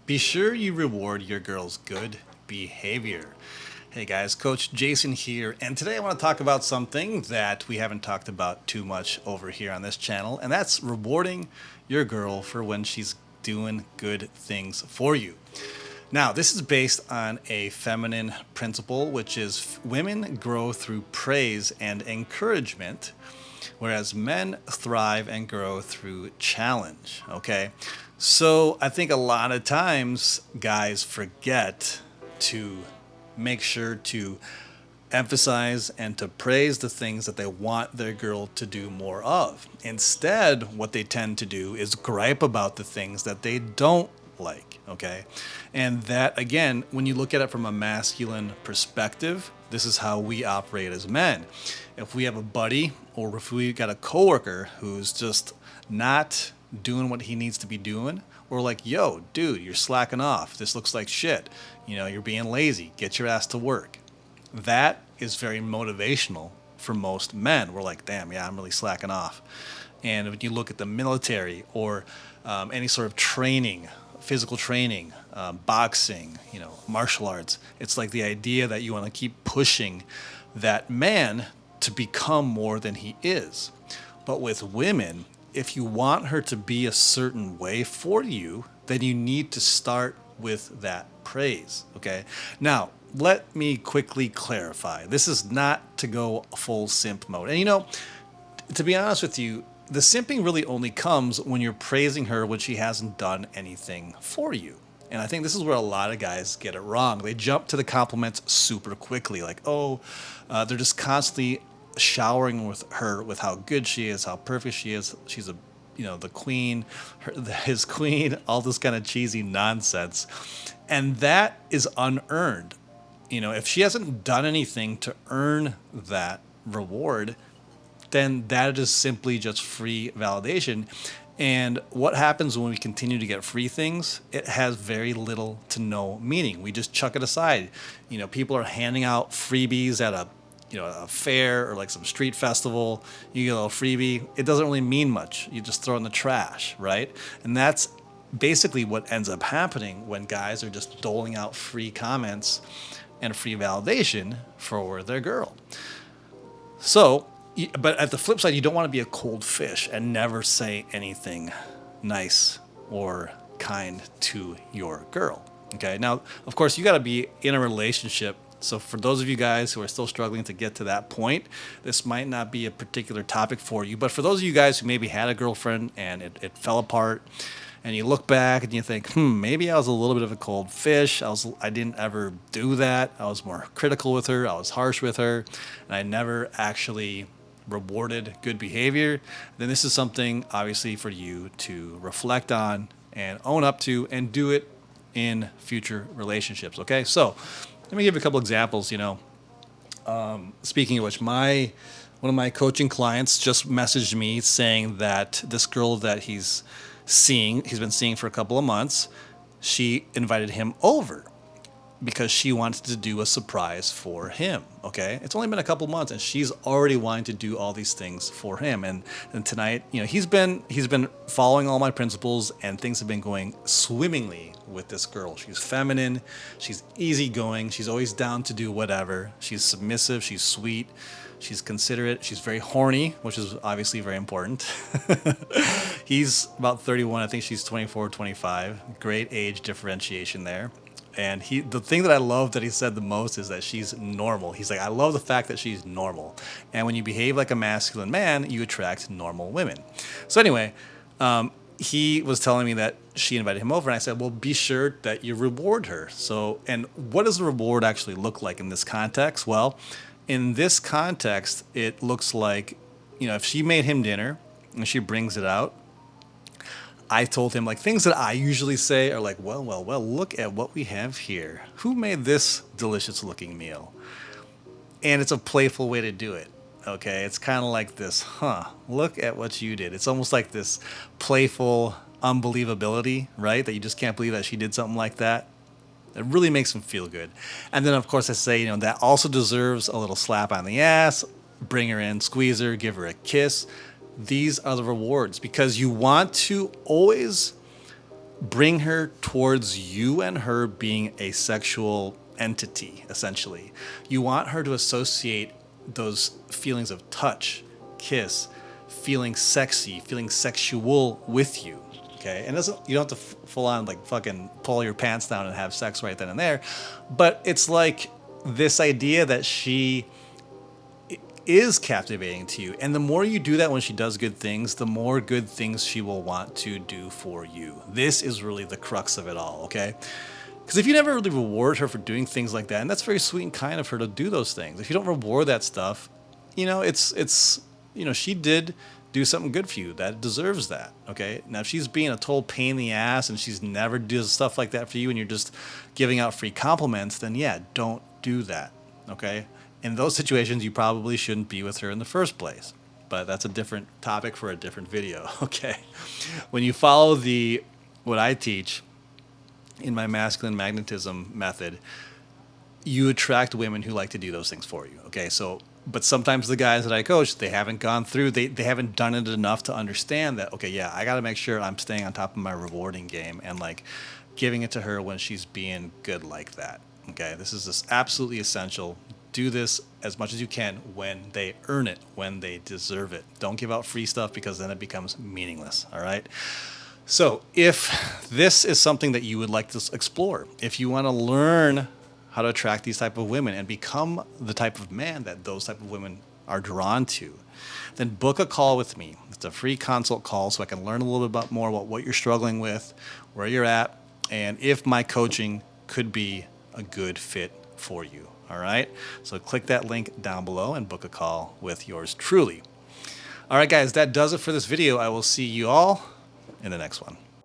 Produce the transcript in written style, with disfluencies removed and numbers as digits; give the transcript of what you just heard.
Be sure you reward your girl's good behavior. Hey guys, Coach Jason here, and today I want to talk about something that we haven't talked about too much over here on this channel, and that's rewarding your girl for when she's doing good things for you. Now, this is based on a feminine principle, which is women grow through praise and encouragement, whereas men thrive and grow through challenge. Okay, so I think a lot of times guys forget to make sure to emphasize and to praise the things that they want their girl to do more of. Instead, what they tend to do is gripe about the things that they don't like. Okay, and that, again, when you look at it from a masculine perspective, this is how we operate as men. If we have a buddy or if we got a coworker who's just not doing what he needs to be doing, we're like, yo, dude, you're slacking off. This looks like shit. You're being lazy. Get your ass to work. That is very motivational for most men. We're like, damn, yeah, I'm really slacking off. And when you look at the military or any sort of training, physical training, boxing, martial arts, it's like the idea that you want to keep pushing that man to become more than he is. But with women, if you want her to be a certain way for you, then you need to start with that praise. Okay. Now, let me quickly clarify. This is not to go full simp mode. And to be honest with you, the simping really only comes when you're praising her when she hasn't done anything for you. And I think this is where a lot of guys get it wrong. They jump to the compliments super quickly. Like, they're just constantly showering with her with how good she is, how perfect she is. She's the queen, his queen, all this kind of cheesy nonsense. And that is unearned. If she hasn't done anything to earn that reward, then that is simply just free validation. And what happens when we continue to get free things? It has very little to no meaning. We just chuck it aside. People are handing out freebies at a fair or like some street festival. You get a little freebie. It doesn't really mean much. You just throw it in the trash, right? And that's basically what ends up happening when guys are just doling out free comments and free validation for their girl. So, but at the flip side, you don't want to be a cold fish and never say anything nice or kind to your girl. Okay. Now, of course, you got to be in a relationship. So for those of you guys who are still struggling to get to that point, this might not be a particular topic for you. But for those of you guys who maybe had a girlfriend and it fell apart, and you look back and you think, maybe I was a little bit of a cold fish. I didn't ever do that. I was more critical with her. I was harsh with her, and I never actually rewarded good behavior. Then this is something obviously for you to reflect on and own up to and do it in future relationships. Okay, so let me give you a couple examples. Speaking of which, one of my coaching clients just messaged me saying that this girl that he's been seeing for a couple of months, she invited him over because she wanted to do a surprise for him. Okay, it's only been a couple months and she's already wanting to do all these things for him. And tonight, he's been following all my principles and things have been going swimmingly with this girl. She's feminine, she's easygoing, she's always down to do whatever. She's submissive, she's sweet, she's considerate, she's very horny, which is obviously very important. He's about 31, I think she's 24, 25. Great age differentiation there. And the thing that I love that he said the most is that she's normal. He's like, I love the fact that she's normal. And when you behave like a masculine man, you attract normal women. So anyway, he was telling me that she invited him over, and I said, well, be sure that you reward her. So, and what does the reward actually look like in this context? Well, in this context, it looks like, if she made him dinner and she brings it out, I told him, like, things that I usually say are like, well, look at what we have here. Who made this delicious looking meal? And it's a playful way to do it. Okay. It's kind of like this, look at what you did. It's almost like this playful unbelievability, right? That you just can't believe that she did something like that. It really makes him feel good. And then, of course, I say, that also deserves a little slap on the ass. Bring her in, squeeze her, give her a kiss. These are the rewards, because you want to always bring her towards you and her being a sexual entity, essentially. You want her to associate those feelings of touch, kiss, feeling sexy, feeling sexual with you. Okay, and you don't have to full on like fucking pull your pants down and have sex right then and there, but it's like this idea that she is captivating to you, and the more you do that when she does good things, the more good things she will want to do for you. This is really the crux of it all, okay? Because if you never really reward her for doing things like that, and that's very sweet and kind of her to do those things, if you don't reward that stuff, it's she did do something good for you that deserves that. Okay, now if she's being a total pain in the ass and she's never does stuff like that for you, and you're just giving out free compliments, then yeah, don't do that. Okay, in those situations you probably shouldn't be with her in the first place, but that's a different topic for a different video. Okay, when you follow what I teach in my masculine magnetism method, you attract women who like to do those things for you. Okay, so but sometimes the guys that I coach, they haven't gone through, they haven't done it enough to understand that, okay, yeah, I got to make sure I'm staying on top of my rewarding game and like giving it to her when she's being good like that. Okay, this is just absolutely essential. Do this as much as you can when they earn it, when they deserve it. Don't give out free stuff, because then it becomes meaningless. All right. So if this is something that you would like to explore, if you want to learn how to attract these type of women and become the type of man that those type of women are drawn to, then book a call with me. It's a free consult call so I can learn a little bit more about what you're struggling with, where you're at, and if my coaching could be a good fit for you. All right? So click that link down below and book a call with yours truly. All right, guys, that does it for this video. I will see you all in the next one.